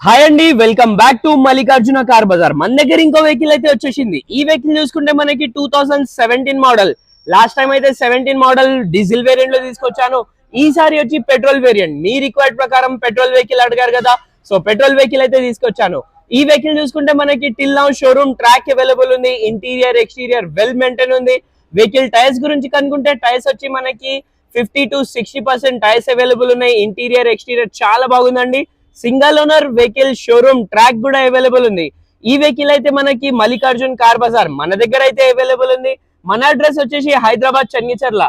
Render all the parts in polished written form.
Hi అండి, welcome back to Mallikarjuna car bazaar. మన దగ్గర ఇంకో వెహికల్ అయితే వచ్చేసింది. ఈ వెహికల్ చూసుకుంటే మనకి 2017 మోడల్. లాస్ట్ టైం అయితే 17 మోడల్ డీజిల్ వేరియంట్ లో తీసుకొచ్చాను. ఈసారి వచ్చి పెట్రోల్ వేరియంట్. మీ రిక్వైర్డ్ ప్రకారం పెట్రోల్ వెహికల్ అడిగారు కదా, సో పెట్రోల్ వెహికల్ అయితే తీసుకొచ్చాను. ఈ వెహికల్ చూసుకుంటే మనకి till now showroom track available ఉంది. ఇంటీరియర్ ఎక్స్టీరియర్ వెల్ మెయింటైన్ ఉంది. వెహికల్ టైర్స్ గురించి కనుక్కుంటే టైర్స్ వచ్చి మనకి 50 to 60% టైర్స్ అవైలబుల్ ఉన్నాయి. ఇంటీరియర్ ఎక్స్టీరియర్ చాలా బాగుందండి. Single owner vehicle, showroom track కూడా అవైలబుల్ ఉంది. ఈ వెహికల్ అయితే మనకి మల్లికార్జున్ కార్ బజార్ మన దగ్గర అయితే అవైలబుల్ ఉంది. మన అడ్రస్ వచ్చేసి Hyderabad Chennagicharla,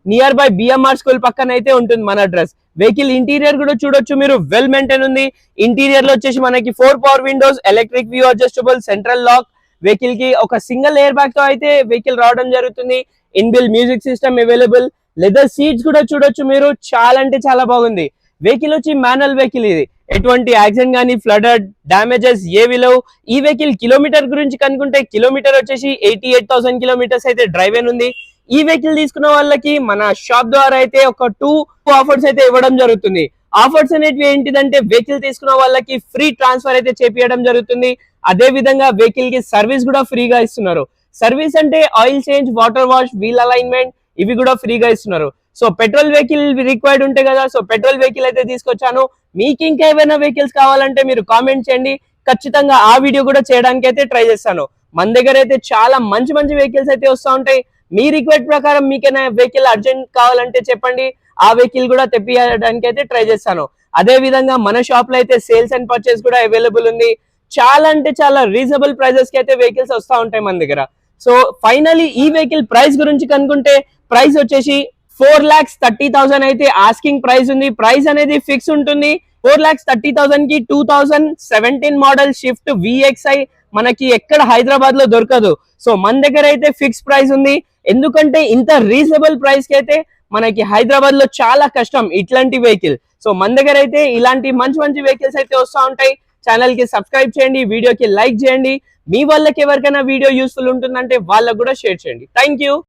near by BMR school పక్కన అయితే ఉంటుంది మన అడ్రస్. వెహికల్ ఇంటీరియర్ కూడా చూడొచ్చు మీరు, వెల్ మెయింటైన్ ఉంది. ఇంటీరియర్ లో వచ్చేసి మనకి 4 power windows, electric view adjustable, central lock. Vehicle కి ఒక సింగిల్ ఎయిర్ బ్యాగ్ తో అయితే వెహికల్ రావడం జరుగుతుంది. ఇన్బిల్ music system available. Leather seats కూడా చూడొచ్చు మీరు, చాలా అంటే చాలా బాగుంది. వెహికల్ వచ్చి మాన్యువల్ వెహికల్. ఇది ఎటువంటి యాక్సిడెంట్ కానీ ఫ్లడెడ్ డ్యామేజెస్ ఏవి లేవు. ఈ వెహికల్ కిలోమీటర్ గురించి కనుక్కుంటే కిలోమీటర్ వచ్చేసి 88,000 కిలోమీటర్స్ అయితే డ్రైవ్ అయిన ఉంది. ఈ వెహికల్ తీసుకున్న వాళ్ళకి మన షాప్ ద్వారా అయితే ఒక 2 ఆఫర్స్ అయితే ఇవ్వడం జరుగుతుంది. ఆఫర్స్ అనేటివి ఏంటిదంటే, వెహికల్ తీసుకున్న వాళ్ళకి ఫ్రీ ట్రాన్స్ఫర్ అయితే చేపియడం జరుగుతుంది. అదే విధంగా వెహికల్ కి సర్వీస్ కూడా ఫ్రీగా ఇస్తున్నారు. సర్వీస్ అంటే oil change, water wash, wheel alignment, ఇవి కూడా ఫ్రీగా ఇస్తున్నారు. సో పెట్రోల్ వెహికల్ రిక్వైర్డ్ ఉంటాయి కదా, సో పెట్రోల్ వెహికల్ అయితే తీసుకొచ్చాను. మీకు ఇంకా ఏమైనా వెహికల్స్ కావాలంటే మీరు కామెంట్ చేయండి, ఖచ్చితంగా ఆ వీడియో కూడా చేయడానికి అయితే ట్రై చేస్తాను. మన దగ్గర అయితే చాలా మంచి మంచి వెహికల్స్ అయితే వస్తూ ఉంటాయి. మీ రిక్వైర్డ్ ప్రకారం మీకైనా వెహికల్ అర్జెంట్ కావాలంటే చెప్పండి, ఆ వెహికల్ కూడా తెప్పియడానికి అయితే ట్రై చేస్తాను. అదే విధంగా మన షాప్ లో అయితే సేల్స్ అండ్ పర్చేస్ కూడా అవైలబుల్ ఉంది. చాలా అంటే చాలా రీజనబుల్ ప్రైజెస్ కి అయితే వెహికల్స్ వస్తూ ఉంటాయి మన దగ్గర. సో ఫైనలీ ఈ వెహికల్ ప్రైస్ గురించి కనుక్కుంటే ప్రైస్ వచ్చేసి 4,30,000 అయితే ఆస్కింగ్ ప్రైస్ ఉంది. ప్రైస్ అనేది ఫిక్స్ ఉంటుంది. 4,30,000 కి 2017 మోడల్ షిఫ్ట్ VXI మనకి ఎక్కడ హైదరాబాద్ లో దొరకదు. సో మన దగ్గర అయితే ఫిక్స్ ప్రైస్ ఉంది. ఎందుకంటే ఇంత రీజనబుల్ ప్రైస్ కి అయితే మనకి హైదరాబాద్ లో చాలా కష్టం ఇట్లాంటి వెహికల్. సో మన దగ్గర అయితే ఇలాంటి మంచి మంచి వెహికల్స్ అయితే వస్తూ ఉంటాయి. ఛానల్ కి సబ్స్క్రైబ్ చేయండి, వీడియోకి లైక్ చేయండి. మీ వాళ్ళకి ఎవరికైనా వీడియో యూస్ఫుల్ ఉంటుందంటే వాళ్ళకు కూడా షేర్ చేయండి. Thank you.